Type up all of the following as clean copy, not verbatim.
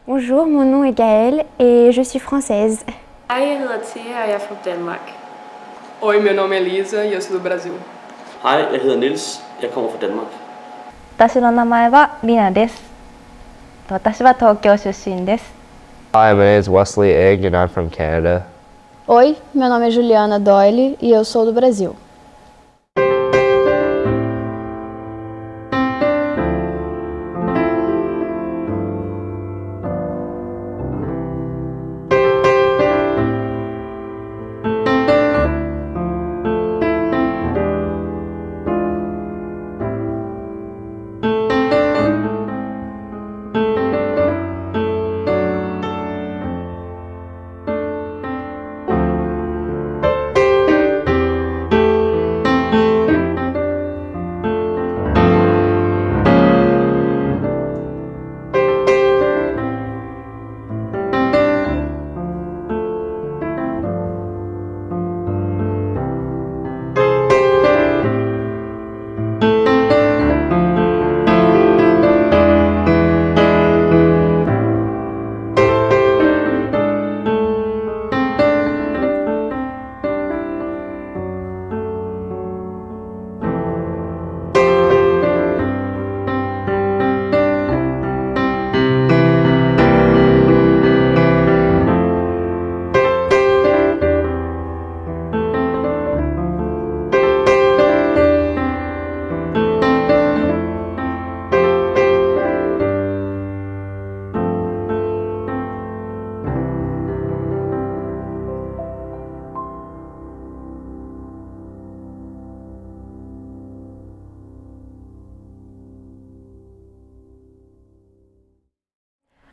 Bonjour, mon nom est Gaëlle et je suis française. Hej, jeg hedder Thea, og jeg er fra Danmark. Oi, meu nome é Elisa e eu sou do Brasil. Hej, jeg hedder Nils. Jeg kommer fra Danmark. 私の名前はリナです。私は東京出身です。Hi, my name is Wesley Egg and I'm from Canada. Oi, meu nome é Juliana Doyle e eu sou do Brasil.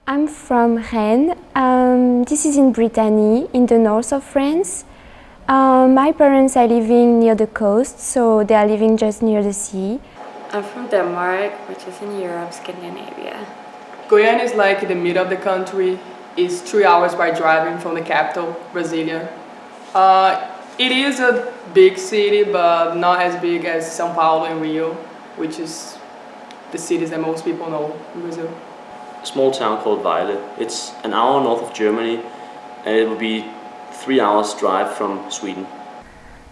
I'm from Rennes. This is in Brittany, in the north of France. My parents are living near the coast, so they are living just near the sea. I'm from Denmark, which is in Europe, Scandinavia. Goiânia is like in the middle of the country. It's 3 hours by driving from the capital, Brasilia. It is a big city, but not as big as São Paulo and Rio, which is the cities that most people know in Brazil. A small town called Vejle. It's an hour north of Germany, and it will be 3 hours drive from Sweden.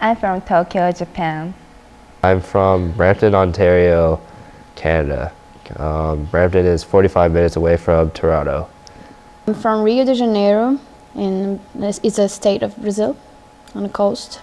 I'm from Tokyo, Japan. I'm from Brampton, Ontario, Canada. Brampton is 45 minutes away from Toronto. I'm from Rio de Janeiro, and it's a state of Brazil on the coast.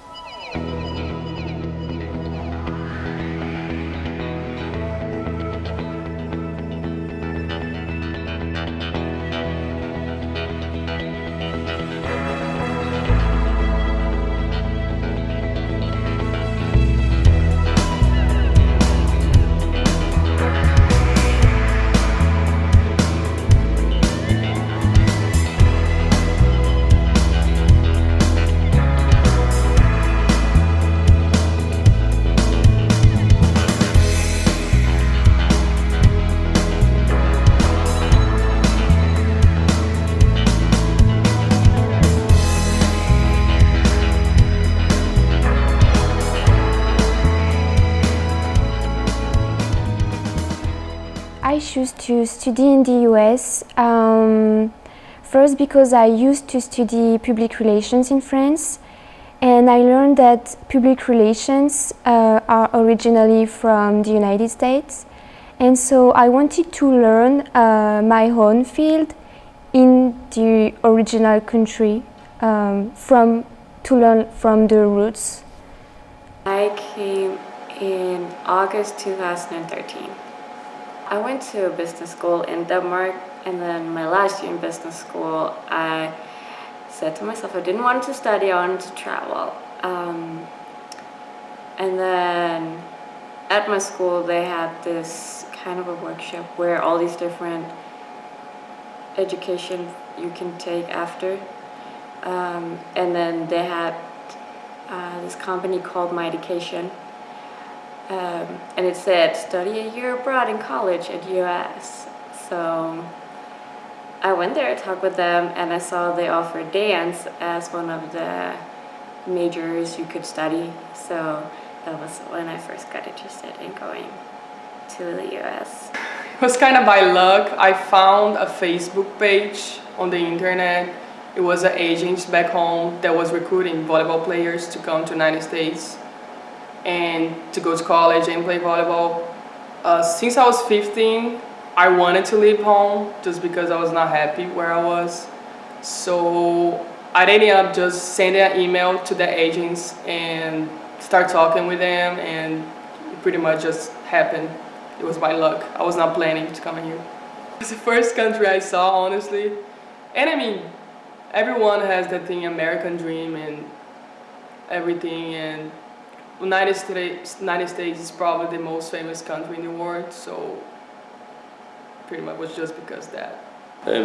I choose to study in the US, first because I used to study public relations in France, and I learned that public relations are originally from the United States, and so I wanted to learn my own field in the original country, to learn from the roots. I came in August 2013. I went to a business school in Denmark, and then my last year in business school, I said to myself I didn't want to study, I wanted to travel. And then at my school they had this kind of a workshop where all these different education you can take after. And then they had this company called My Education. And it said, study a year abroad in college at US. So I went there, talked with them, and I saw they offered dance as one of the majors you could study. So that was when I first got interested in going to the US. It was kind of by luck. I found a Facebook page on the internet. It was an agent back home that was recruiting volleyball players to come to the United States and to go to college and play volleyball. Since I was 15, I wanted to leave home just because I was not happy where I was. So I ended up just sending an email to the agents and start talking with them, and it pretty much just happened. It was by luck. I was not planning to come here. It was the first country I saw, honestly. And I mean, everyone has that thing, American dream and everything, and United States is probably the most famous country in the world, so pretty much was just because of that.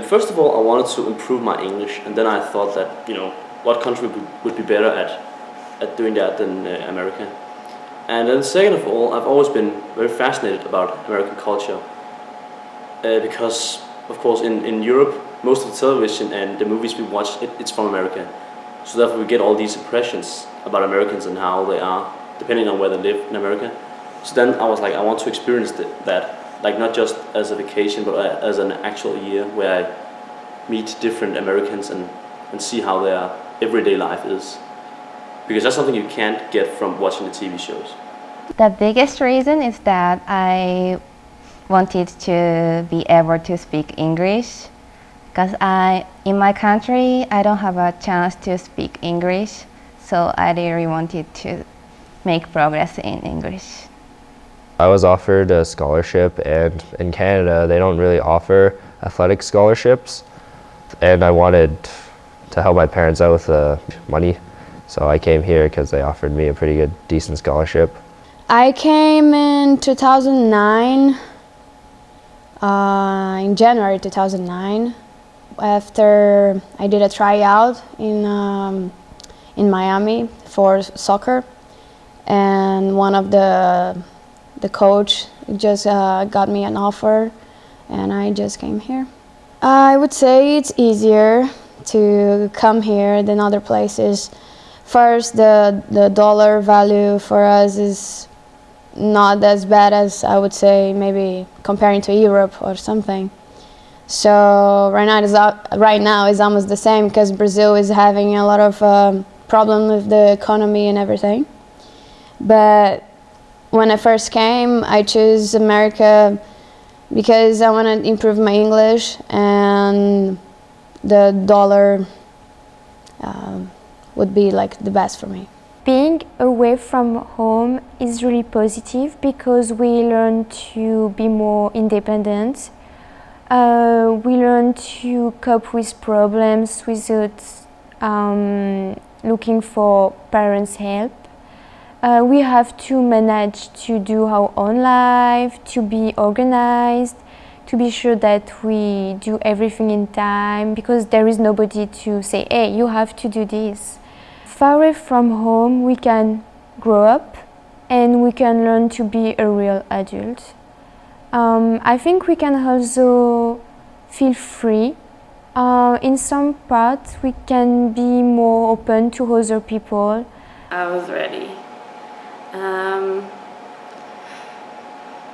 First of all, I wanted to improve my English, and then I thought that, what country would be better at doing that than America. And then second of all, I've always been very fascinated about American culture because, of course, in Europe, most of the television and the movies we watch, it's from America. So therefore we get all these impressions about Americans and how they are, depending on where they live in America. So then I was like, I want to experience that, like not just as a vacation, but as an actual year where I meet different Americans and see how their everyday life is. Because that's something you can't get from watching the TV shows. The biggest reason is that I wanted to be able to speak English, because in my country I don't have a chance to speak English, so I really wanted to make progress in English. I was offered a scholarship, and in Canada they don't really offer athletic scholarships, and I wanted to help my parents out with the money. So I came here because they offered me a pretty good, decent scholarship. I came in 2009, in January 2009, after I did a tryout in Miami for soccer, and one of the coach just got me an offer, and I just came here. I would say it's easier to come here than other places. First, the dollar value for us is not as bad as I would say maybe comparing to Europe or something. So right now it's almost the same because Brazil is having a lot of problem with the economy and everything. But when I first came, I chose America because I want to improve my English, and the dollar would be like the best for me. Being away from home is really positive because we learn to be more independent. We learn to cope with problems without looking for parents' help. We have to manage to do our own life, to be organized, to be sure that we do everything in time, because there is nobody to say, hey, you have to do this. Far away from home, we can grow up and we can learn to be a real adult. I think we can also feel free. In some parts, we can be more open to other people. I was ready.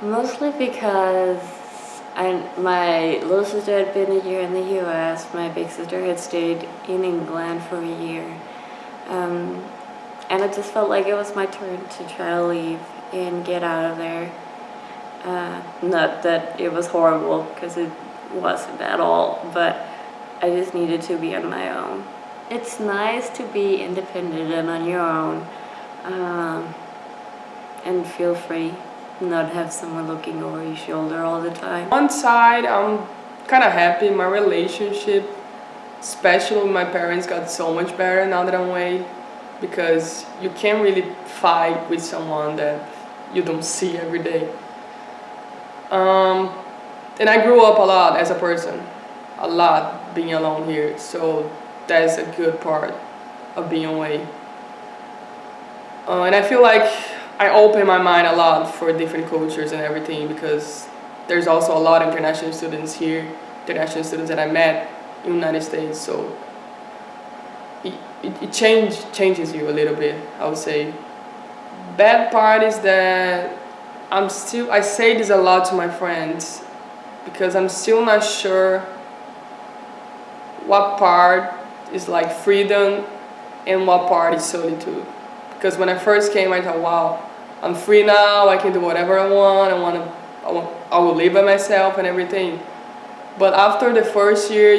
Mostly because my little sister had been a year in the US, my big sister had stayed in England for a year. And it just felt like it was my turn to try to leave and get out of there. Not that it was horrible, because it wasn't at all, but I just needed to be on my own. It's nice to be independent and on your own, and feel free, not have someone looking over your shoulder all the time. One side, I'm kind of happy. My relationship, especially with my parents, got so much better now that I'm away, because you can't really fight with someone that you don't see every day. And I grew up a lot as a person, a lot being alone here, so that's a good part of being away. And I feel like I open my mind a lot for different cultures and everything, because there's also a lot of international students here, international students that I met in the United States, so it changes you a little bit, I would say. Bad part is that I say this a lot to my friends, because I'm still not sure what part is like freedom and what part is solitude. Because when I first came, I thought, wow, I'm free now, I can do whatever I want, I will live by myself and everything. But after the first year,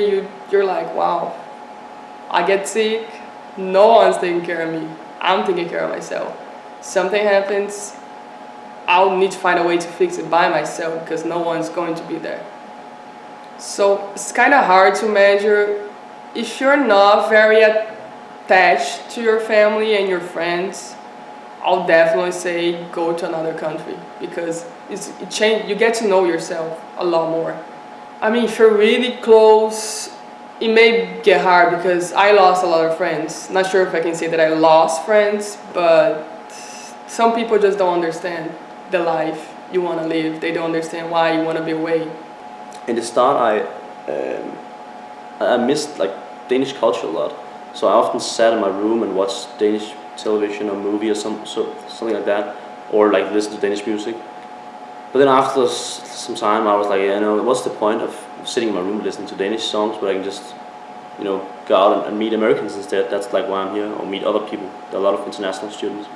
you're like, wow, I get sick, no one's taking care of me, I'm taking care of myself. Something happens, I'll need to find a way to fix it by myself because no one's going to be there. So it's kind of hard to measure. If you're not very attached to your family and your friends, I'll definitely say go to another country because you get to know yourself a lot more. I mean, if you're really close, it may get hard because I lost a lot of friends. Not sure if I can say that I lost friends, but some people just don't understand the life you want to live. They don't understand why you want to be away. In the start, I missed like Danish culture a lot. So I often sat in my room and watched Danish television or movie or something like that, or like listen to Danish music. But then after some time, I was like, what's the point of sitting in my room listening to Danish songs, but I can just, go out and meet Americans instead. That's like why I'm here, or meet other people. There are a lot of international students.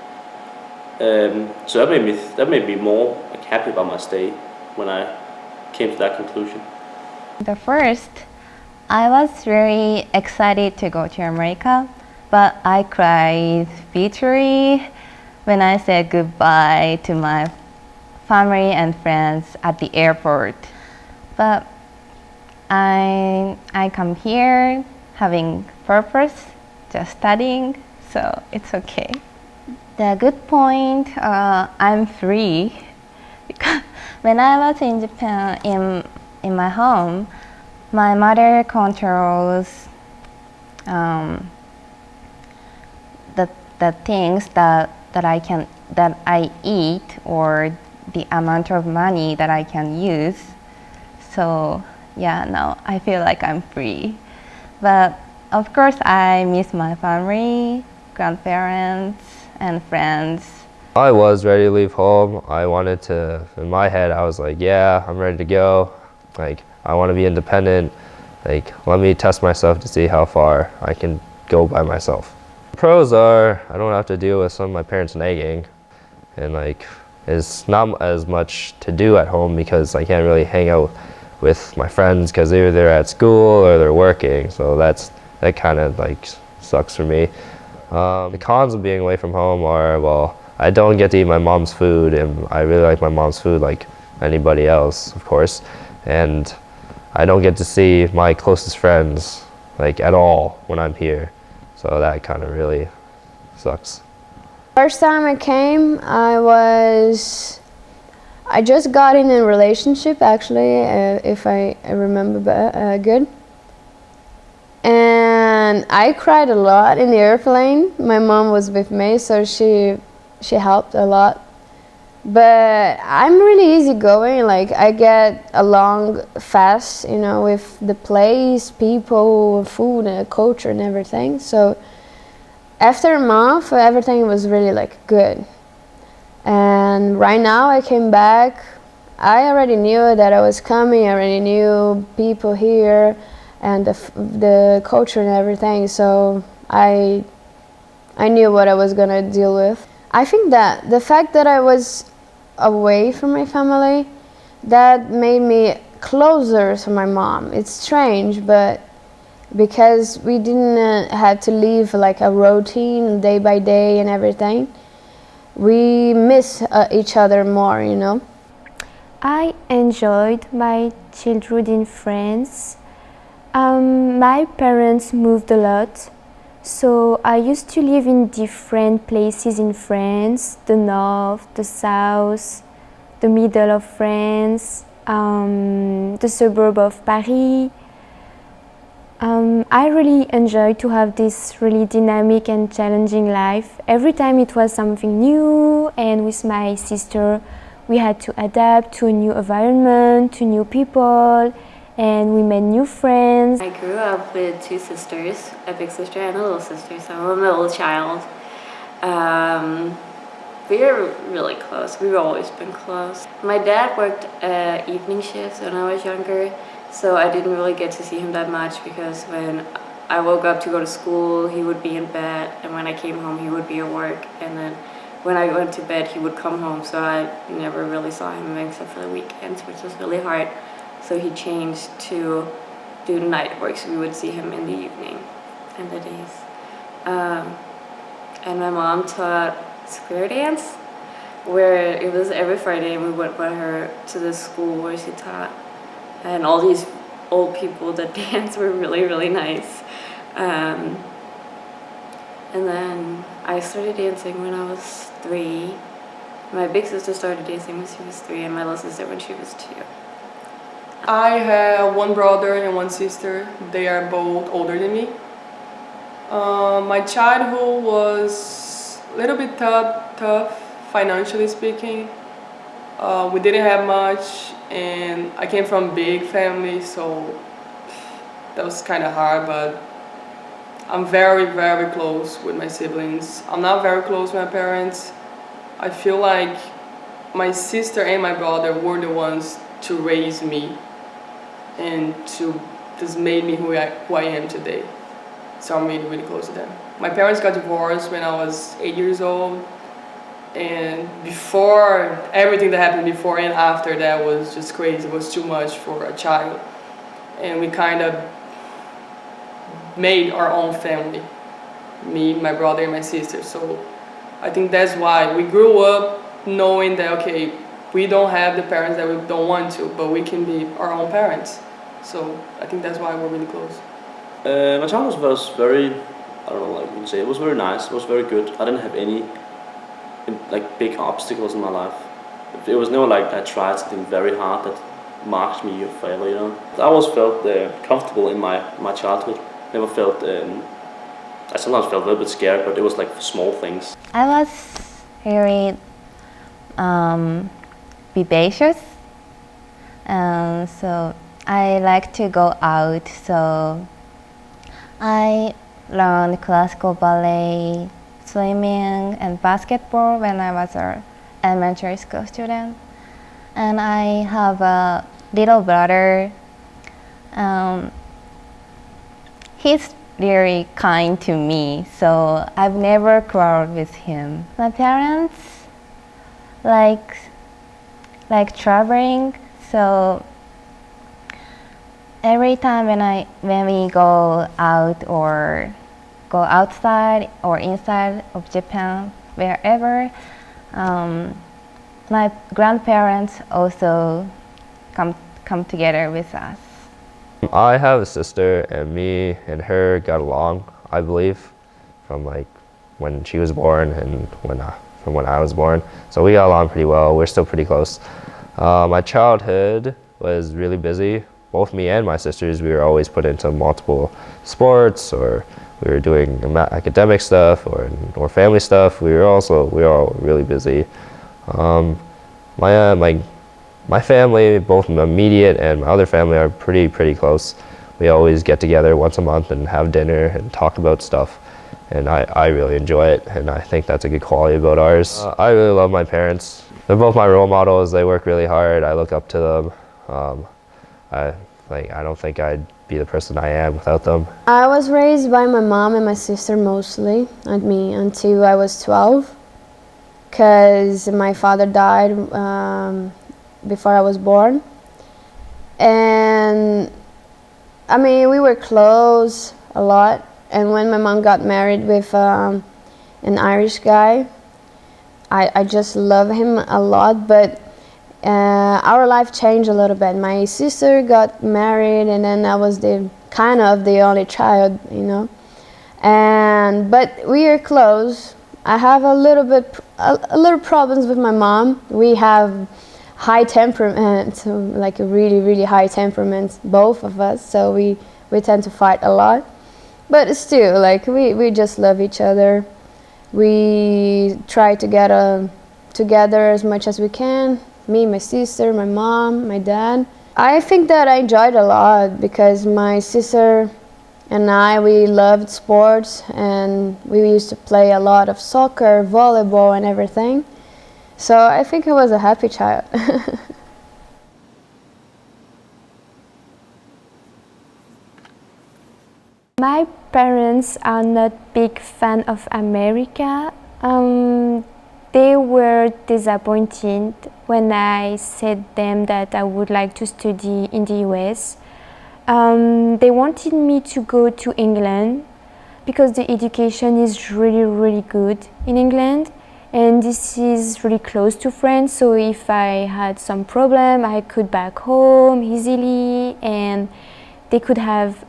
So that made me more like happy about my stay when I came to that conclusion. The first, I was very excited to go to America, but I cried bitterly when I said goodbye to my family and friends at the airport. But I come here having purpose, just studying, so it's okay. The good point, I'm free because when I was in Japan, in my home, my mother controls the things that I eat or the amount of money that I can use. So yeah, now I feel like I'm free. But of course, I miss my family, grandparents, and friends. I was ready to leave home. In my head, I was like, yeah, I'm ready to go. Like, I want to be independent. Like, let me test myself to see how far I can go by myself. Pros are, I don't have to deal with some of my parents nagging, and like, it's not as much to do at home because I can't really hang out with my friends because either they're at school or they're working. So that kind of like sucks for me. The cons of being away from home are, well, I don't get to eat my mom's food, and I really like my mom's food like anybody else, of course. And I don't get to see my closest friends like at all when I'm here. So that kind of really sucks. First time I came, I just got in a relationship actually, if I remember good. And I cried a lot in the airplane. My mom was with me, so she helped a lot. But I'm really easygoing. Like, I get along fast, with the place, people, food, and culture, and everything. So after a month, everything was really like good. And right now, I came back. I already knew that I was coming. I already knew people here and the culture and everything. So I knew what I was gonna deal with. I think that the fact that I was away from my family, that made me closer to my mom. It's strange, but because we didn't have to live like a routine day by day and everything, we miss each other more, I enjoyed my childhood in France. My parents moved a lot, so I used to live in different places in France, the north, the south, the middle of France, the suburb of Paris. I really enjoyed to have this really dynamic and challenging life. Every time it was something new, and with my sister we had to adapt to a new environment, to new people, and we made new friends. I grew up with two sisters, a big sister and a little sister, so I'm a middle child. we're really close. We've always been close. My dad worked evening shifts when I was younger, so I didn't really get to see him that much because when I woke up to go to school, he would be in bed, and when I came home, he would be at work, and then when I went to bed, he would come home, so I never really saw him except for the weekends, which was really hard. So he changed to do night work, so we would see him in the evening and the days. And my mom taught square dance, where it was every Friday, and we went with her to the school where she taught. And all these old people that dance were really, really nice. And then I started dancing when I was 3. My big sister started dancing when she was 3, and my little sister when she was 2. I have one brother and one sister. They are both older than me. My childhood was a little bit tough financially speaking. We didn't have much, and I came from a big family, so that was kind of hard, but I'm very, very close with my siblings. I'm not very close with my parents. I feel like my sister and my brother were the ones to raise me and to just made me who I am today. So I'm really, really close to them. My parents got divorced when I was 8 years old. And before, everything that happened before and after that was just crazy. It was too much for a child. And we kind of made our own family. Me, my brother, and my sister. So I think that's why we grew up knowing that, okay, we don't have the parents that we don't want to, but we can be our own parents. So I think that's why we're really close. My childhood was very, I don't know, like you can say, it was very nice, it was very good. I didn't have any like big obstacles in my life. It was never like I tried something very hard that marked me forever, you know. I always felt comfortable in my childhood. Never felt, I sometimes felt a little bit scared, but it was like small things. I was very vivacious, so I like to go out. So I learned classical ballet, swimming, and basketball when I was an elementary school student. And I have a little brother. He's very kind to me, so I've never quarreled with him. My parents like traveling, so every time when we go out or go outside or inside of Japan, wherever, my grandparents also come together with us. I have a sister, and me and her got along, I believe, from like when she was born and from when I was born. So we got along pretty well. We're still pretty close. My childhood was really busy. Both me and my sisters, we were always put into multiple sports, or we were doing academic stuff or family stuff. We were all really busy. My family, both my immediate and my other family, are pretty close. We always get together once a month and have dinner and talk about stuff, and I really enjoy it, and I think that's a good quality about ours. I really love my parents. They're both my role models. They work really hard. I look up to them. I don't think I'd be the person I am without them. I was raised by my mom and my sister mostly, and me, until I was 12, because my father died before I was born. And I mean, we were close a lot, and when my mom got married with an Irish guy, I just love him a lot, but our life changed a little bit. My sister got married, and then I was the only child, you know. But we are close. I have a little problems with my mom. We have high temperament, like a really high temperament, both of us. So we tend to fight a lot, but still, like we just love each other. We try to get together as much as we can. Me, my sister, my mom, my dad. I think that I enjoyed a lot because my sister and we loved sports, and we used to play a lot of soccer, volleyball, and everything. So I think I was a happy child. My parents are not big fan of America. They were disappointed when I said them that I would like to study in the US. They wanted me to go to England because the education is really good in England, and this is really close to France, so if I had some problem I could back home easily and they could have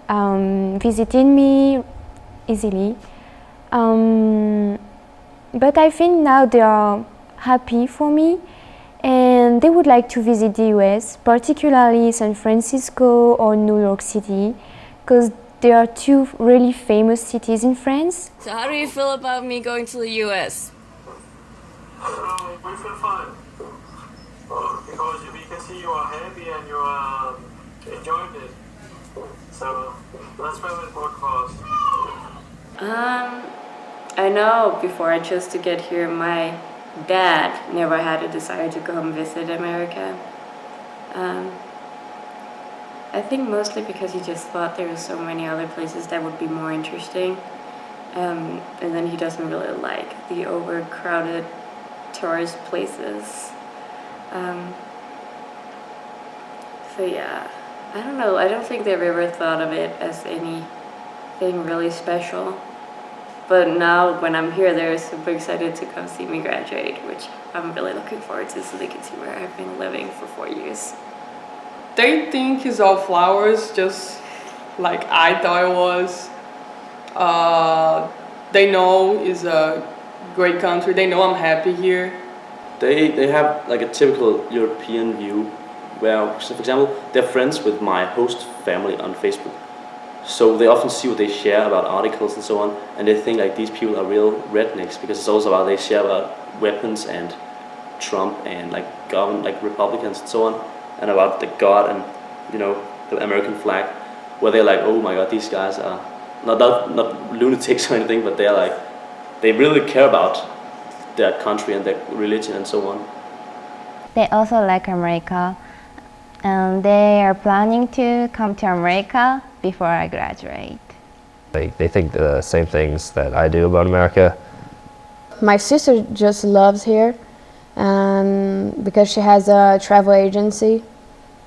visited me easily. But I think now they are happy for me and they would like to visit the US, particularly San Francisco or New York City, because there are two really famous cities in France. So how do you feel about me going to the US? We feel fine because we can see you are happy and you are enjoying it. So that's very important for us. I know before I chose to get here, my dad never had a desire to come visit America. I think mostly because he just thought there were so many other places that would be more interesting. And then he doesn't really like the overcrowded tourist places. So yeah, I don't know. I don't think they've ever thought of it as anything really special. But now when I'm here, they're super excited to come see me graduate, which I'm really looking forward to so they can see where I've been living for 4 years. They think it's all flowers, just like I thought it was. They know it's a great country. They know I'm happy here. They have like a typical European view where, so for example, they're friends with my host family on Facebook. So they often see what they share about articles and so on, and they think like these people are real rednecks because it's also about they share about weapons and Trump and like government, like Republicans and so on, and about the God and the American flag, where they're like, oh my God, these guys are not lunatics or anything, but they're like they really care about their country and their religion and so on. They also like America, and they are planning to come to America before I graduate. They think the same things that I do about America. My sister just loves here, and because she has a travel agency,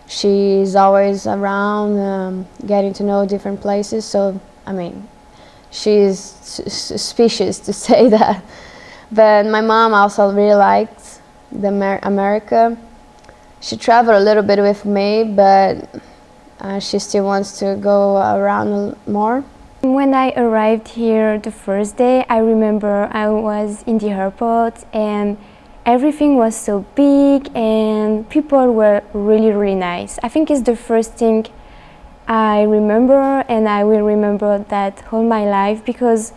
she's always around, getting to know different places. So, I mean, she's suspicious to say that. But my mom also really likes America. She traveled a little bit with me, but she still wants to go around more. When I arrived here the first day, I remember I was in the airport and everything was so big and people were really nice. I think it's the first thing I remember, and I will remember that all my life because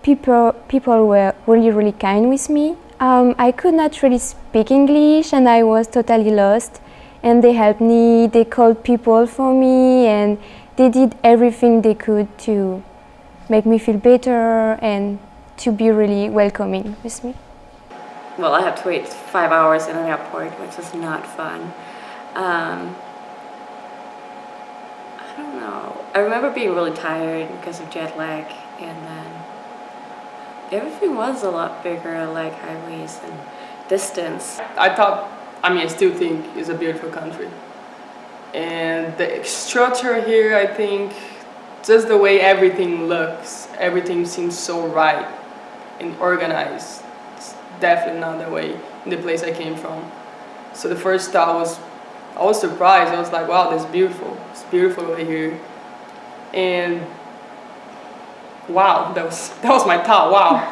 people were really kind with me. I could not really speak English and I was totally lost, and they helped me, they called people for me, and they did everything they could to make me feel better and to be really welcoming with me. Well, I had to wait 5 hours in an airport, which was not fun. I don't know. I remember being really tired because of jet lag, and then everything was a lot bigger, like highways and distance. I still think it's a beautiful country. And the structure here, I think, just the way everything looks, everything seems so right and organized. It's definitely not that way in the place I came from. So the first thought was, I was surprised. I was like, wow, that's beautiful. It's beautiful over here. And wow, that was my thought, wow.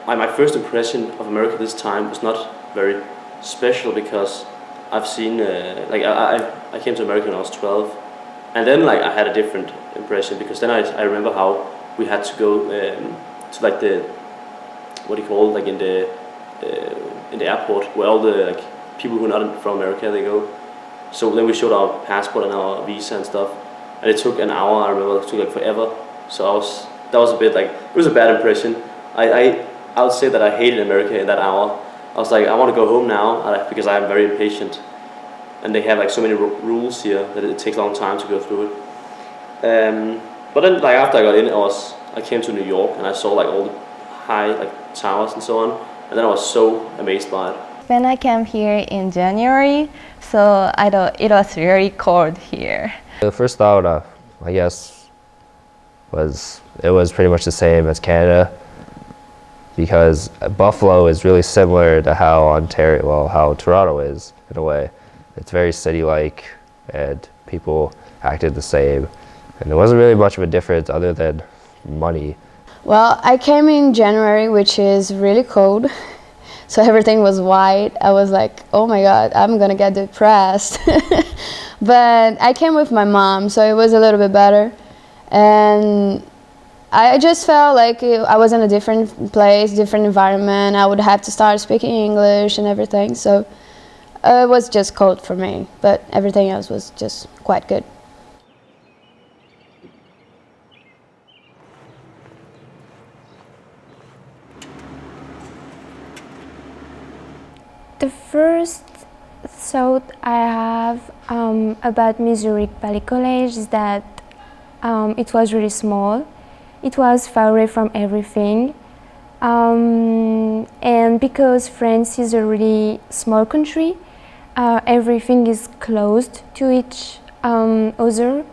My first impression of America this time was not very special because I've seen, I came to America when I was 12, and then like I had a different impression because then I remember how we had to go to like the, what do you call it, like in the airport where all the like people who are not from America, they go. So then we showed our passport and our visa and stuff, and it took an hour. I remember it took like forever. So that was a bit like, it was a bad impression. I would say that I hated America in that hour, I was like, I want to go home now because I am very impatient, and they have like so many rules here that it takes a long time to go through it. But then, like after I got in, I came to New York and I saw like all the high like towers and so on, and then I was so amazed by it. When I came here in January, so I thought it was really cold here. The first thought, I guess, was it was pretty much the same as Canada, because Buffalo is really similar to how Toronto is in a way. It's very city-like, and people acted the same, and there wasn't really much of a difference other than money. Well, I came in January, which is really cold, so everything was white. I was like, oh my God, I'm gonna get depressed. But I came with my mom, so it was a little bit better. And I just felt like I was in a different place, different environment. I would have to start speaking English and everything, so it was just cold for me, but everything else was just quite good. The first thought I have about Missouri Valley College is that it was really small. It was far away from everything. And because France is a really small country, everything is closed to each other.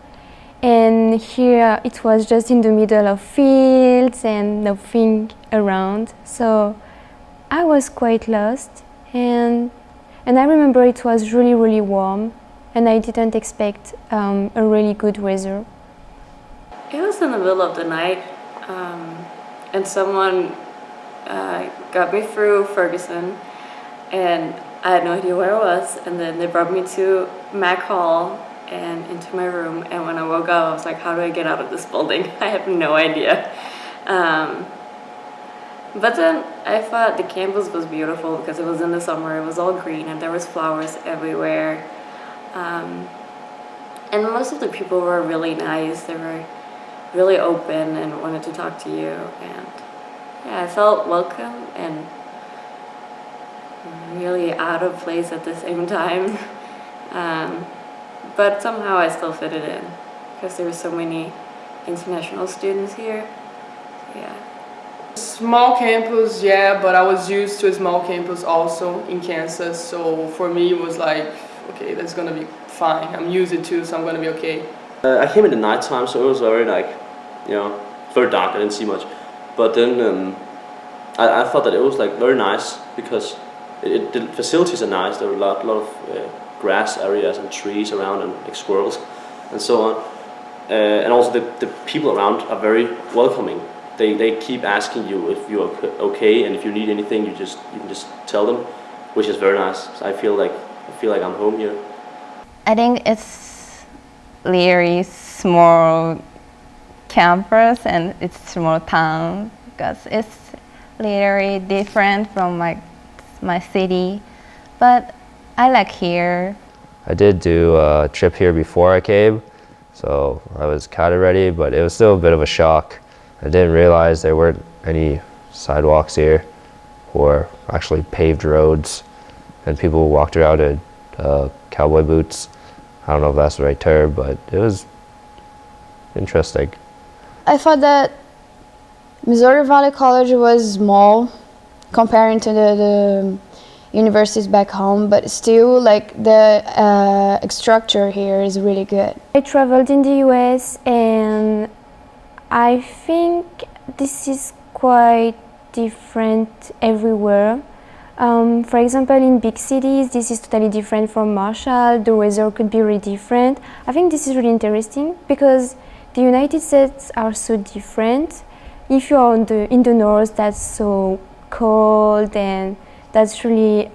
And here it was just in the middle of fields and nothing around. So I was quite lost. And I remember it was really, really warm, and I didn't expect a really good weather. It was in the middle of the night, and someone got me through Ferguson, and I had no idea where I was, and then they brought me to Mac Hall and into my room, and when I woke up I was like, how do I get out of this building? I have no idea. But then I thought the campus was beautiful because it was in the summer, it was all green and there was flowers everywhere. And most of the people were really nice, they were really open and wanted to talk to you. And yeah, I felt welcome and really out of place at the same time. But somehow I still fitted in because there were so many international students here. Yeah. Small campus, yeah, but I was used to a small campus also in Kansas, so for me it was like, okay, that's gonna be fine. I'm used to it, so I'm gonna be okay. I came in the nighttime, so it was very like, very dark. I didn't see much, but then I thought that it was like very nice because the facilities are nice. There were a lot of grass areas and trees around and like squirrels and so on, and also the people around are very welcoming. They keep asking you if you're okay, and if you need anything, you can just tell them, which is very nice. So I feel like I'm home here. I think it's really small campus and it's small town because it's literally different from my city, but I like here. I did do a trip here before I came, so I was kind of ready, but it was still a bit of a shock. I didn't realize there weren't any sidewalks here or actually paved roads, and people walked around in cowboy boots. I don't know if that's the right term, but it was interesting. I thought that Missouri Valley College was small comparing to the universities back home, but still like the structure here is really good. I traveled in the US and I think this is quite different everywhere. For example, in big cities, this is totally different from Marshall. The weather could be really different. I think this is really interesting because the United States are so different. If you're in the north, that's so cold and that's really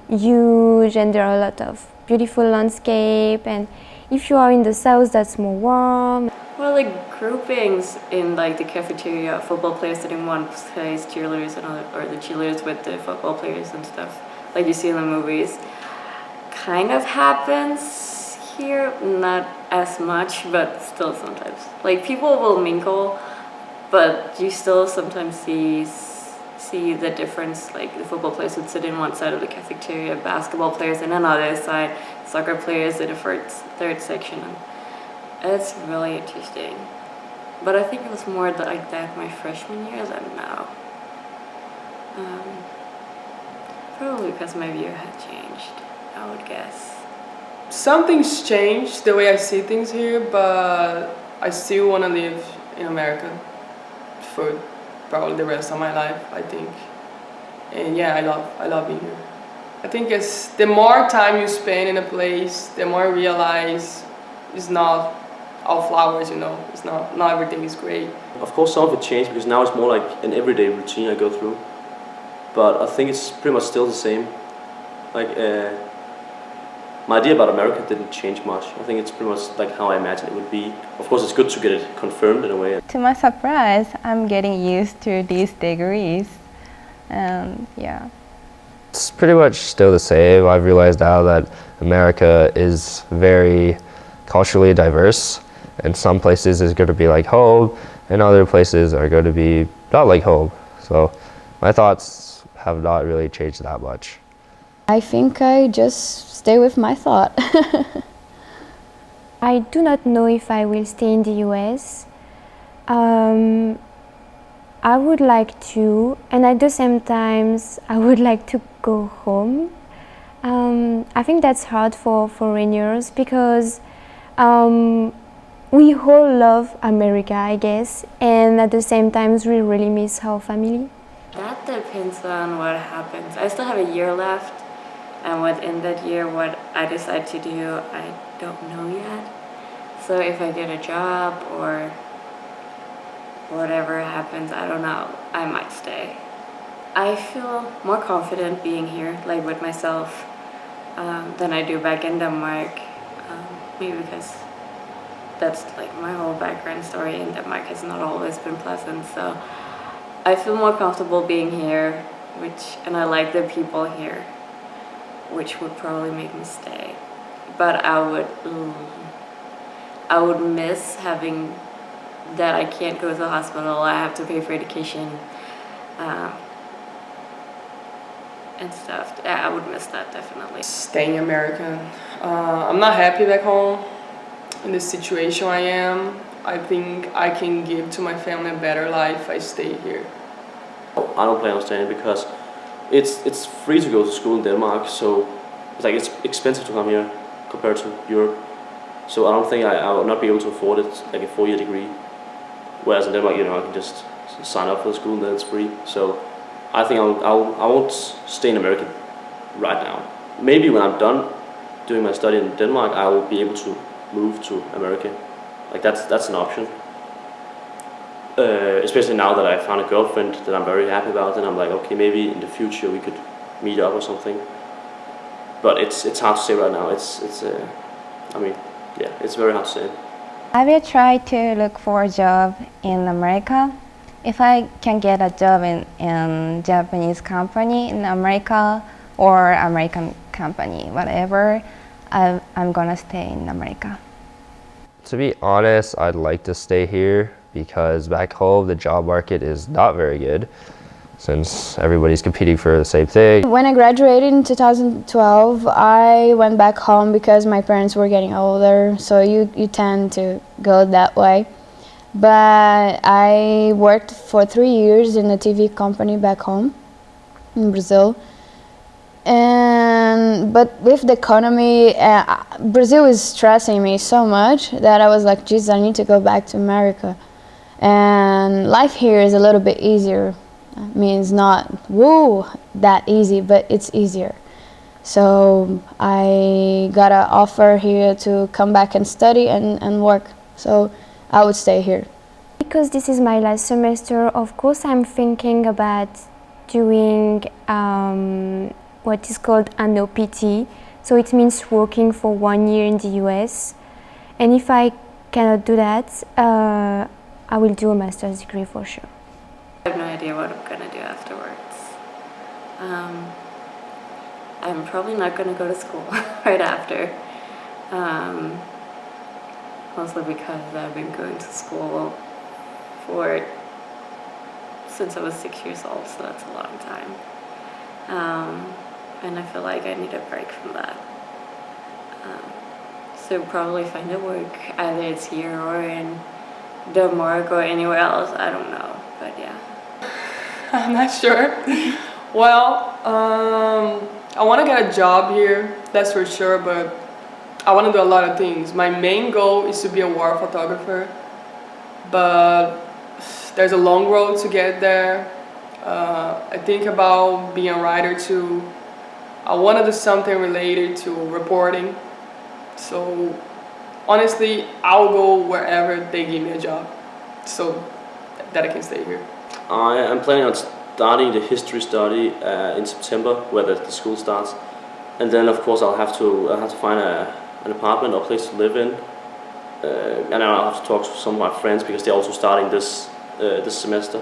huge, and there are a lot of beautiful landscape. And if you are in the south, that's more warm. Well, like groupings in like the cafeteria, football players sitting in one place, cheerleaders or the cheerleaders with the football players and stuff, like you see in the movies, kind of happens here. Not as much, but still sometimes. Like people will mingle, but you still sometimes see see the difference. Like the football players would sit in one side of the cafeteria, basketball players in another side, soccer players in a third section. And it's really interesting. But I think it was more like that my freshman year than now. Probably because my view had changed, I would guess. Something's changed the way I see things here, but I still want to live in America for probably the rest of my life, I think. And yeah, I love being here. I think the more time you spend in a place, the more you realize it's not all flowers, It's not everything is great. Of course, some of it changed because now it's more like an everyday routine I go through. But I think it's pretty much still the same. Like, my idea about America didn't change much. I think it's pretty much like how I imagined it would be. Of course, it's good to get it confirmed in a way. To my surprise, I'm getting used to these degrees. And yeah. It's pretty much still the same. I've realized now that America is very culturally diverse, and some places is going to be like home, and other places are going to be not like home. So my thoughts have not really changed that much. I think I just stay with my thought. I do not know if I will stay in the US. I would like to, and at the same time, I would like to go home. I think that's hard for foreigners because we all love America, I guess, and at the same time, we really miss our family. That depends on what happens. I still have a year left, and within that year, what I decide to do, I don't know yet. So if I get a job or whatever happens, I don't know, I might stay. I feel more confident being here, like with myself, than I do back in Denmark. Maybe because that's like my whole background story in Denmark has not always been pleasant. So I feel more comfortable being here, and I like the people here, which would probably make me stay. But I would miss having that I can't go to the hospital, I have to pay for education, and stuff. I would miss that definitely. Staying American. I'm not happy back home in the situation I am. I think I can give to my family a better life if I stay here. I don't plan on staying because it's free to go to school in Denmark, so it's expensive to come here compared to Europe. So I don't think I will not be able to afford it, like a 4-year degree. Whereas in Denmark, I can just sign up for the school and then it's free. So I think I won't stay in America right now. Maybe when I'm done doing my study in Denmark, I will be able to move to America. Like that's an option. Especially now that I found a girlfriend that I'm very happy about, and I'm like, okay, maybe in the future we could meet up or something. But it's hard to say right now. It's very hard to say. I will try to look for a job in America. If I can get a job in Japanese company in America or American company, whatever, I'm gonna stay in America. To be honest, I'd like to stay here because back home the job market is not very good since everybody's competing for the same thing. When I graduated in 2012, I went back home because my parents were getting older, so you tend to go that way. But I worked for 3 years in a TV company back home in Brazil. But with the economy, Brazil is stressing me so much that I was like, geez, I need to go back to America. And life here is a little bit easier. I mean, it's not that easy, but it's easier. So I got an offer here to come back and study and work. So I would stay here. Because this is my last semester, of course I'm thinking about doing what is called an OPT. So it means working for 1 year in the US. And if I cannot do that, I will do a master's degree for sure. I have no idea what I'm gonna do afterwards. I'm probably not gonna go to school right after. Mostly because I've been going to school for since I was 6 years old, so that's a long time. And I feel like I need a break from that. So probably find a work, either it's here or in Denmark or anywhere else, I don't know, but yeah. I'm not sure. Well, I want to get a job here, that's for sure, but I want to do a lot of things. My main goal is to be a war photographer, but there's a long road to get there. I think about being a writer too. I want to do something related to reporting. So honestly, I'll go wherever they give me a job, so that I can stay here. I am planning on starting the history study in September, where the school starts, and then of course I'll have to find an apartment or place to live in, and I'll have to talk to some of my friends because they're also starting this semester.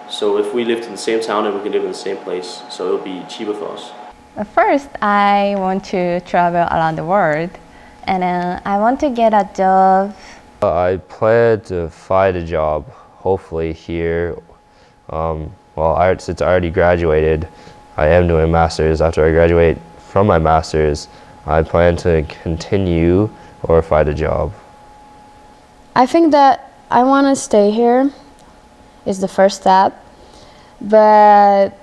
So if we lived in the same town, then we can live in the same place, so it'll be cheaper for us. First, I want to travel around the world, and I want to get a job. I plan to find a job, hopefully here. Since I already graduated, I am doing a master's. After I graduate from my master's, I plan to continue or find a job. I think that I want to stay here is the first step, but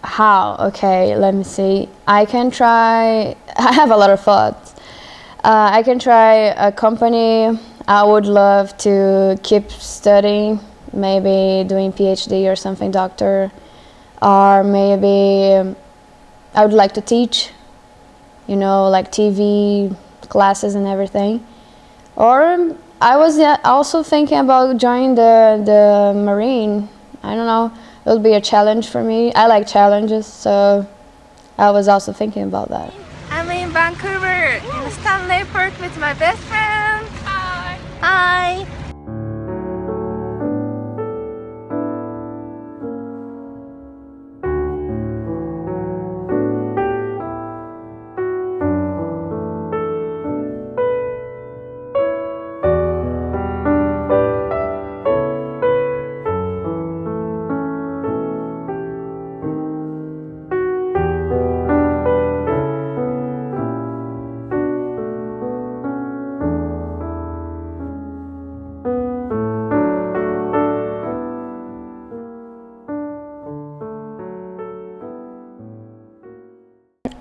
how? Okay, let me see. I can try, I have a lot of thoughts. I can try a company. I would love to keep studying, maybe doing PhD or something, doctor, or maybe I would like to teach, you know, like TV classes and everything. Or I was also thinking about joining the Marine. I don't know, it would be a challenge for me. I like challenges, so I was also thinking about that. I'm in Vancouver, in Stanley Park with my best friend. Hi. Hi.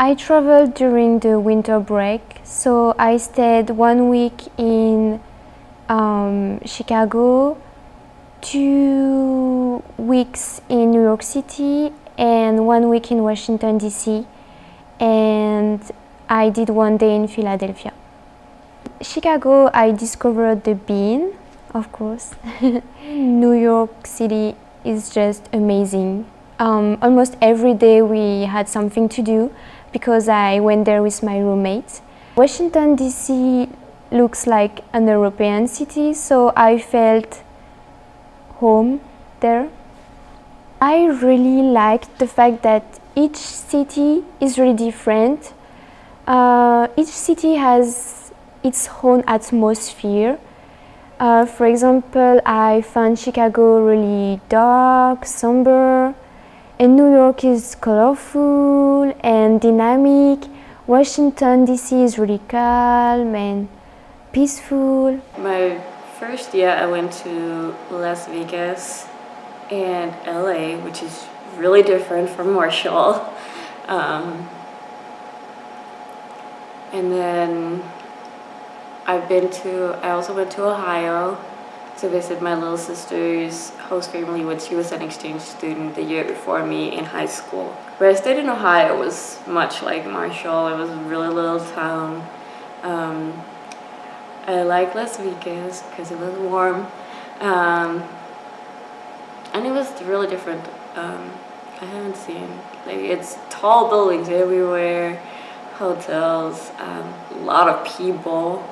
I traveled during the winter break, so I stayed 1 week in Chicago, 2 weeks in New York City, and 1 week in Washington, D.C., and I did 1 day in Philadelphia. Chicago, I discovered the bean, of course. New York City is just amazing. Almost every day we had something to do because I went there with my roommate. Washington, D.C. looks like an European city, so I felt home there. I really liked the fact that each city is really different. Each city has its own atmosphere. For example, I found Chicago really dark, somber, and New York is colorful and dynamic. Washington, D.C. is really calm and peaceful. My first year I went to Las Vegas and LA, which is really different from Marshall. And then I also went to Ohio to visit my little sister's host family when she was an exchange student the year before me in high school. Where I stayed in Ohio was much like Marshall. It was a really little town. I like Las Vegas because it was warm. And it was really different. I haven't seen, it's tall buildings everywhere, hotels, a lot of people.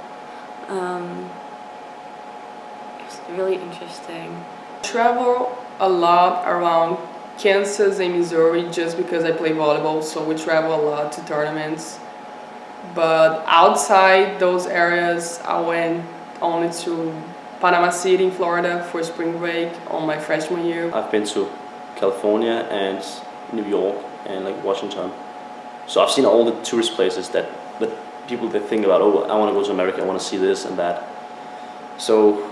It's really interesting. I travel a lot around Kansas and Missouri just because I play volleyball, so we travel a lot to tournaments. But outside those areas, I went only to Panama City in Florida for spring break on my freshman year. I've been to California and New York and like Washington. So I've seen all the tourist places that people they think about, oh, I want to go to America, I want to see this and that. So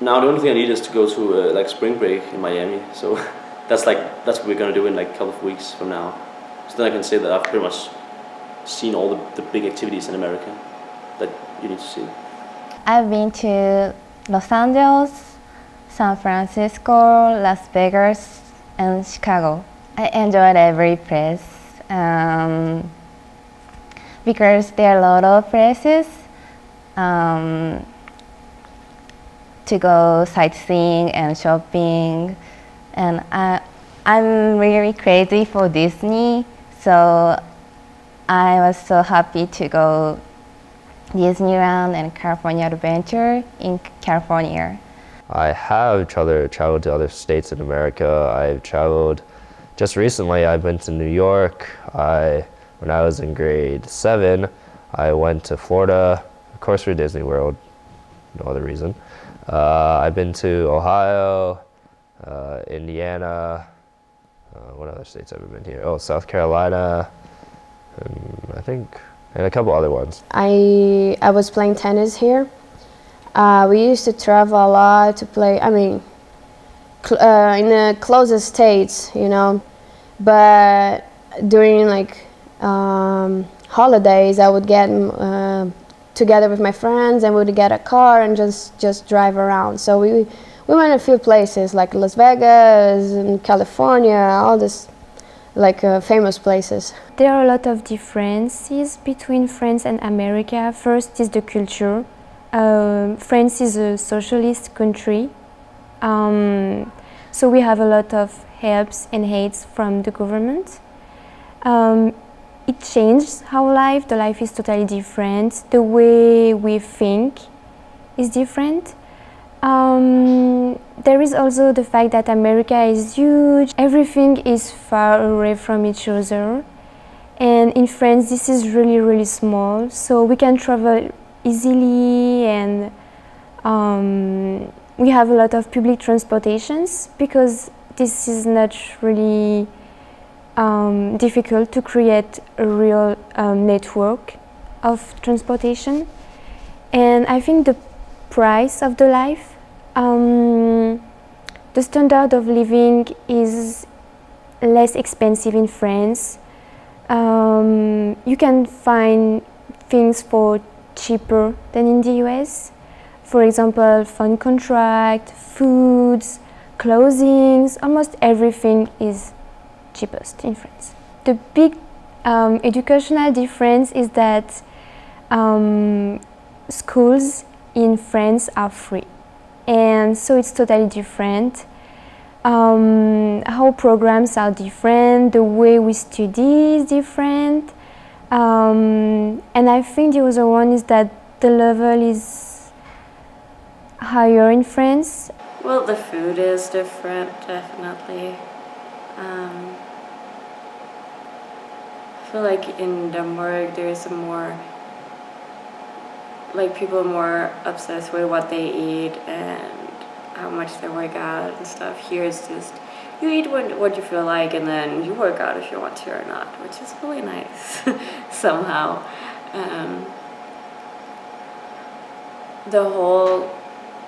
now the only thing I need is to go to like spring break in Miami. So that's what we're gonna do in like a couple of weeks from now. So then I can say that I've pretty much seen all the big activities in America that you need to see. I've been to Los Angeles, San Francisco, Las Vegas, and Chicago. I enjoyed every place because there are a lot of places to go sightseeing and shopping, and I'm really crazy for Disney, so I was so happy to go Disneyland and California Adventure in California. I have traveled to other states in America. I've traveled, just recently I've been to New York. When I was in grade 7, I went to Florida, of course for Disney World, no other reason. I've been to Ohio, Indiana, what other states have I been here? Oh, South Carolina, and and a couple other ones. I was playing tennis here. We used to travel a lot to play, in the closest states, but during holidays I would get together with my friends and we would get a car and just drive around. So we went a few places like Las Vegas and California, all this famous places. There are a lot of differences between France and America. First is the culture. France is a socialist country, so we have a lot of helps and aids from the government. It changed our life. The life is totally different. The way we think is different. There is also the fact that America is huge. Everything is far away from each other. And in France, this is really, really small. So we can travel easily, and we have a lot of public transportations because this is not really difficult to create a real network of transportation. And I think the price of the life, the standard of living is less expensive in France. You can find things for cheaper than in the US. For example, phone contract, foods, clothing, almost everything is cheapest in France. The big educational difference is that schools in France are free, and so it's totally different. How programs are different, the way we study is different, and I think the other one is that the level is higher in France. Well, the food is different, definitely. I feel like in Denmark there is a more, people are more obsessed with what they eat and how much they work out and stuff. Here it's just, you eat what you feel like and then you work out if you want to or not, which is really nice somehow.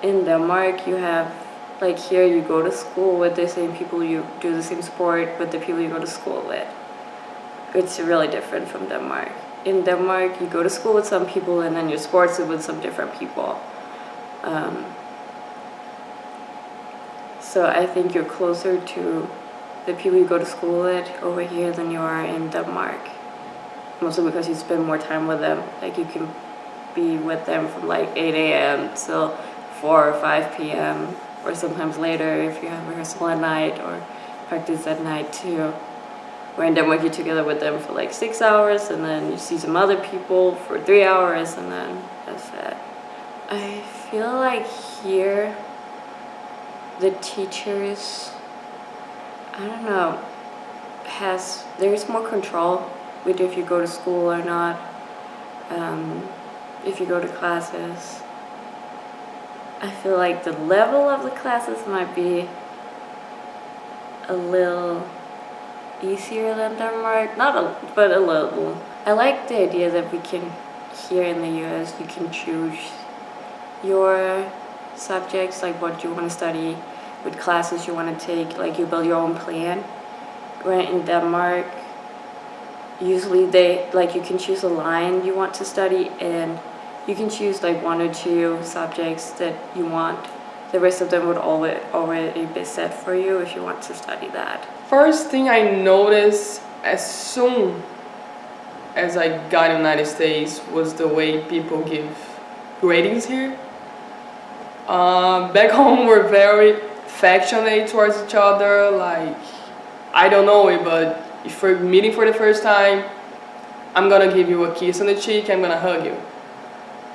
In Denmark you have, here you go to school with the same people, you do the same sport with the people you go to school with. It's really different from Denmark. In Denmark, you go to school with some people and then you sports with some different people. So I think you're closer to the people you go to school with over here than you are in Denmark. Mostly because you spend more time with them. You can be with them from 8 a.m. till 4 or 5 p.m. or sometimes later if you have rehearsal at night or practice at night too. Where in Denmark you're together with them for 6 hours and then you see some other people for 3 hours and then that's it. I feel like here the teachers, I don't know, there's more control with if you go to school or not, if you go to classes. I feel like the level of the classes might be a little easier than Denmark. Not a, but a little. I like the idea that we can, here in the US, you can choose your subjects, like what you want to study, what classes you want to take, like you build your own plan. Where in Denmark, usually you can choose a line you want to study, and you can choose like 1 or 2 subjects that you want. The rest of them would already be set for you if you want to study that. First thing I noticed as soon as I got in the United States was the way people give gradings here. Back home we're very affectionate towards each other, like, I don't know it, but if we're meeting for the first time, I'm gonna give you a kiss on the cheek, I'm gonna hug you.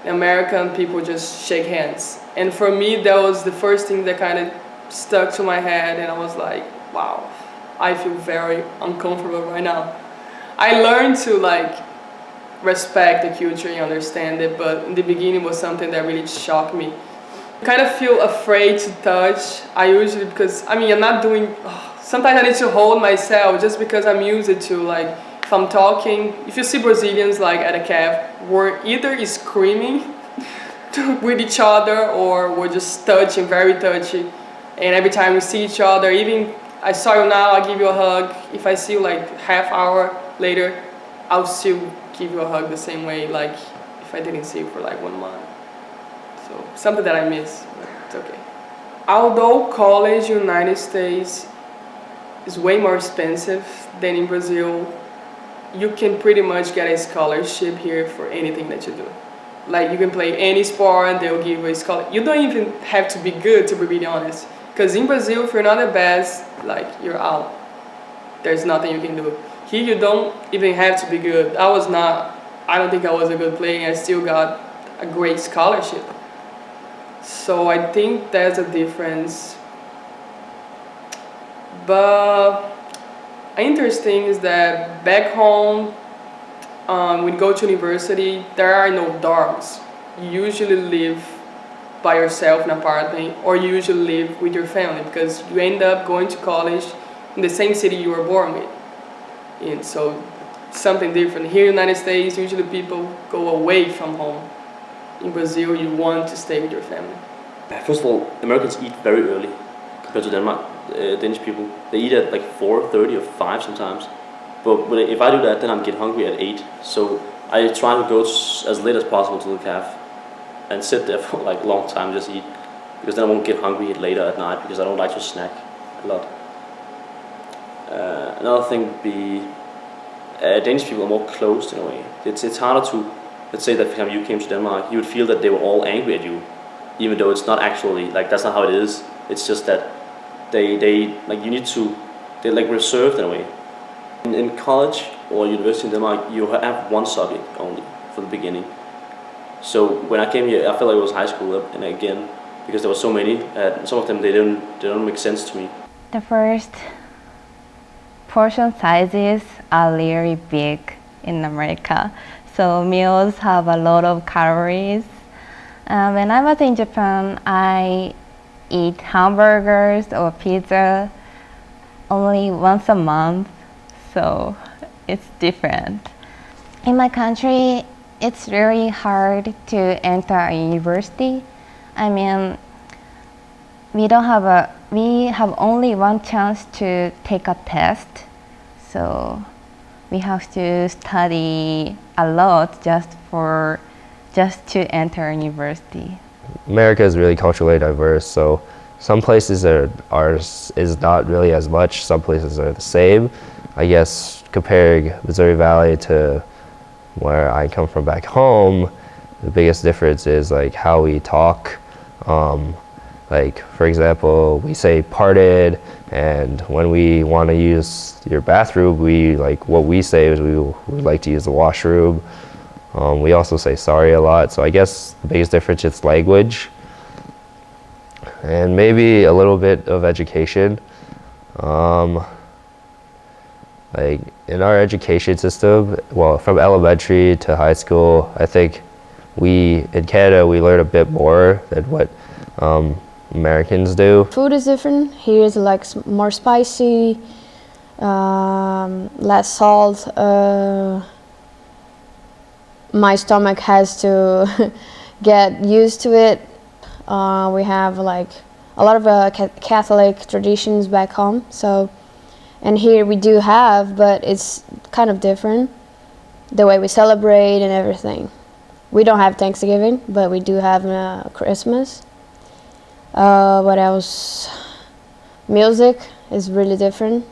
The American people just shake hands. And for me, that was the first thing that kind of stuck to my head, and I was like, wow, I feel very uncomfortable right now. I learned to like respect the culture and understand it, but in the beginning was something that really shocked me. I kind of feel afraid to touch. I usually, because I'm not doing, sometimes I need to hold myself just because I'm used to, like, if I'm talking, if you see Brazilians like at a cafe, we're either screaming with each other or we're just touching, very touchy. And every time we see each other, even I saw you now, I'll give you a hug. If I see you like half hour later, I'll still give you a hug the same way, like if I didn't see you for like 1 month. So something that I miss, but it's okay. Although college in the United States is way more expensive than in Brazil, you can pretty much get a scholarship here for anything that you do. Like you can play any sport, they'll give you a scholarship. You don't even have to be good, to be really honest. Because in Brazil, if you're not the best, like you're out. There's nothing you can do. Here you don't even have to be good. I don't think I was a good player, and I still got a great scholarship. So I think there's a difference. But interesting is that back home, when you go to university, there are no dorms. You usually live by yourself in an apartment, or you usually live with your family because you end up going to college in the same city you were born with. And so something different. Here in the United States, usually people go away from home. In Brazil, you want to stay with your family. First of all, Americans eat very early compared to Denmark. Danish people, they eat at like 4:30 or 5 sometimes. But if I do that, then I'm get hungry at 8. So I try to go as late as possible to the cafe and sit there for like a long time, just eat, because then I won't get hungry later at night because I don't like to snack a lot. Another thing would be Danish people are more closed in a way. It's harder to, let's say that for example you came to Denmark, you would feel that they were all angry at you, even though it's not actually, like that's not how it is. It's just that they like you need to, they're like reserved in a way. In college or university in Denmark, you have one subject only for the beginning. So when I came here, I felt like it was high school, and again, because there were so many, some of them they don't make sense to me. The first portion sizes are really big in America, so meals have a lot of calories. When I was in Japan, I eat hamburgers or pizza only once a month, so it's different. In my country, it's really hard to enter a university. I mean, we have only one chance to take a test, so we have to study a lot just to enter university. America is really culturally diverse, so some places ours is not really as much, some places are the same. I guess comparing Missouri Valley to where I come from back home, the biggest difference is like how we talk. Like for example, we say parted, and when we want to use your bathroom, what we say is we would like to use the washroom. We also say sorry a lot, so I guess the biggest difference is language and maybe a little bit of education. Like in our education system, well, from elementary to high school, I think in Canada we learn a bit more than what Americans do. Food is different. Here is like more spicy, less salt. My stomach has to get used to it. We have like a lot of Catholic traditions back home, so, and here we do have, but it's kind of different, the way we celebrate and everything. We don't have Thanksgiving, but we do have Christmas. What else? Music is really different.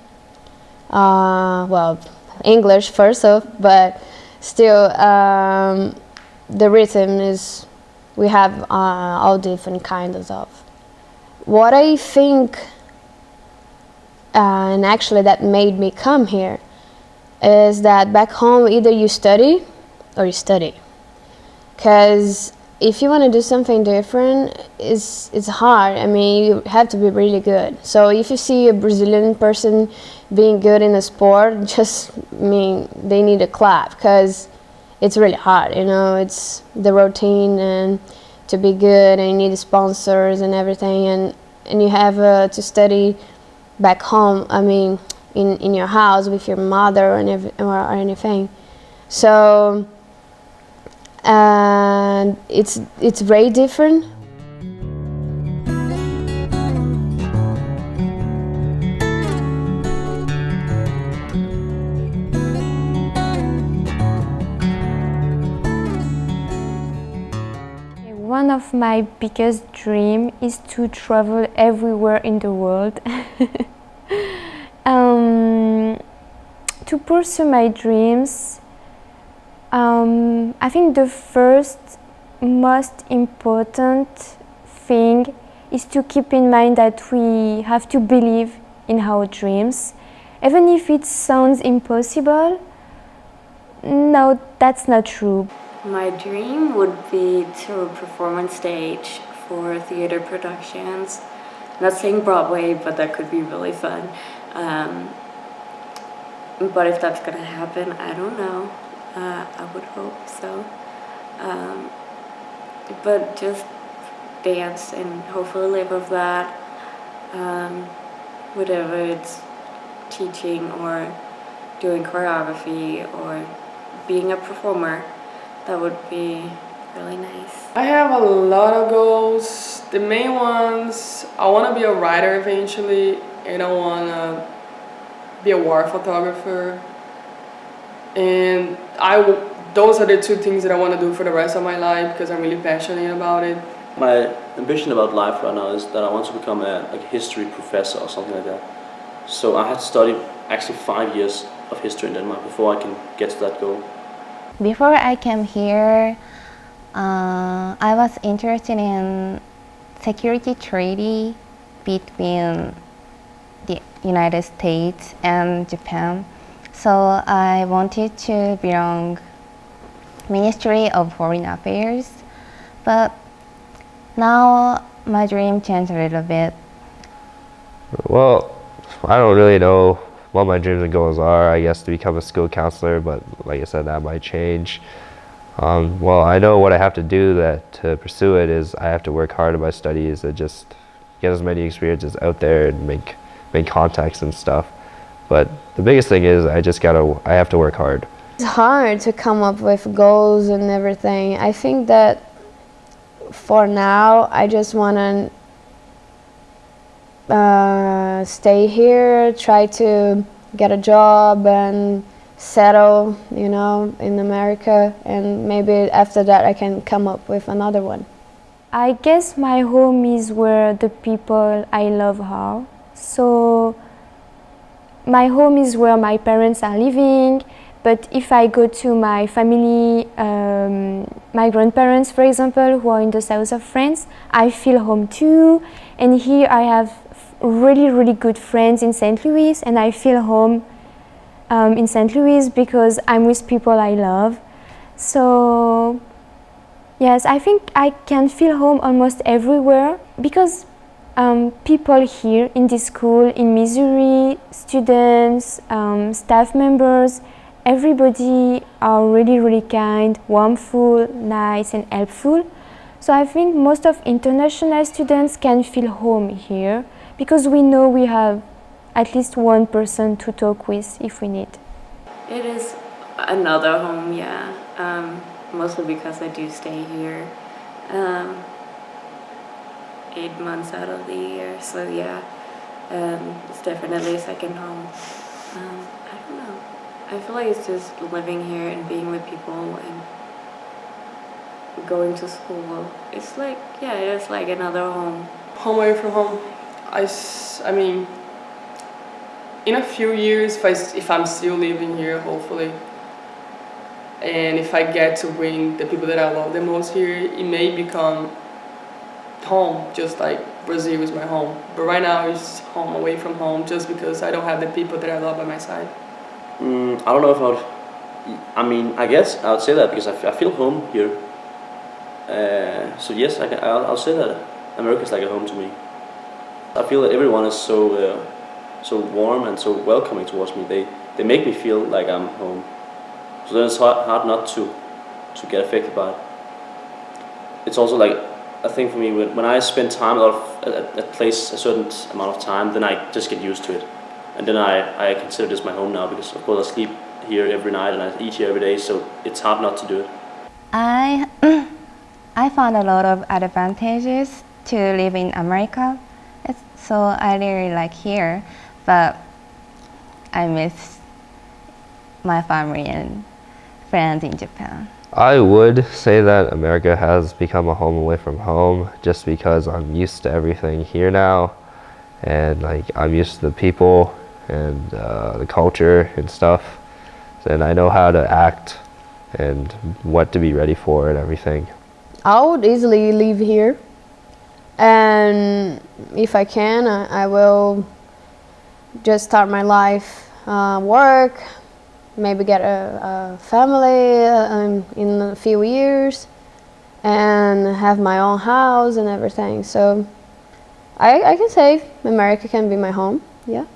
Well, English first off, but still the rhythm is, we have all different kinds of. What I think, and actually that made me come here, is that back home either you study or you study. Because if you want to do something different, it's hard. I mean, you have to be really good. So if you see a Brazilian person being good in a sport, just, I mean, they need a clap, because it's really hard, you know, it's the routine and to be good, and you need sponsors and everything, and you have to study back home, I mean, in your house with your mother or anything. So, and it's very different. One of my biggest dreams is to travel everywhere in the world. To pursue my dreams, I think the first most important thing is to keep in mind that we have to believe in our dreams. Even if it sounds impossible, no, that's not true. My dream would be to perform on stage for theater productions. Not saying Broadway, but that could be really fun. But if that's gonna happen, I don't know. I would hope so. But just dance and hopefully live of that. Whatever it's teaching or doing choreography or being a performer, that would be really nice. I have a lot of goals. The main ones, I want to be a writer eventually, and I want to be a war photographer. And those are the two things that I want to do for the rest of my life, because I'm really passionate about it. My ambition about life right now is that I want to become a history professor or something like that. So I had to study actually 5 years of history in Denmark before I can get to that goal. Before I came here, I was interested in security treaty between the United States and Japan. So I wanted to belong Ministry of Foreign Affairs, but now my dream changed a little bit. Well, I don't really know what my dreams and goals are. I guess to become a school counselor, but like I said, that might change. Well, I know what I have to do to pursue it is I have to work hard at my studies and just get as many experiences out there and make contacts and stuff. But the biggest thing is I have to work hard. It's hard to come up with goals and everything. I think that for now, I just want to stay here, try to get a job and settle, you know, in America, and maybe after that I can come up with another one. I guess my home is where the people I love are. So my home is where my parents are living, but if I go to my family, my grandparents, for example, who are in the south of France, I feel home too. And here I have really, really good friends in St. Louis, and I feel home in St. Louis because I'm with people I love. So yes, I think I can feel home almost everywhere because people here in this school, in Missouri, students, staff members, everybody are really, really kind, warmful, nice and helpful. So I think most of international students can feel home here because we know we have at least one person to talk with if we need. It is another home, yeah. Mostly because I do stay here 8 months out of the year. So yeah, it's definitely a second home. I don't know. I feel like it's just living here and being with people and going to school. It's like, yeah, it's like another home. Home away from home. I mean, in a few years, if I'm still living here, hopefully, and if I get to bring the people that I love the most here, it may become home, just like Brazil is my home. But right now, it's home away from home, just because I don't have the people that I love by my side. I don't know if I would. I mean, I guess I would say that because I feel home here. So yes, I'll say that America is like a home to me. I feel that everyone is so warm and so welcoming towards me. They make me feel like I'm home. So then it's hard not to get affected by it. It's also like a thing for me when I spend time at a place a certain amount of time, then I just get used to it, and then I consider this my home now because of course I sleep here every night and I eat here every day, so it's hard not to do it. I found a lot of advantages to live in America, so I really like here, but I miss my family and friends in Japan. I would say that America has become a home away from home just because I'm used to everything here now, and like I'm used to the people and the culture and stuff, and I know how to act and what to be ready for and everything. I would easily live here, and if I can, I will just start my life, work, maybe get a family in a few years, and have my own house and everything. So I can say America can be my home, yeah.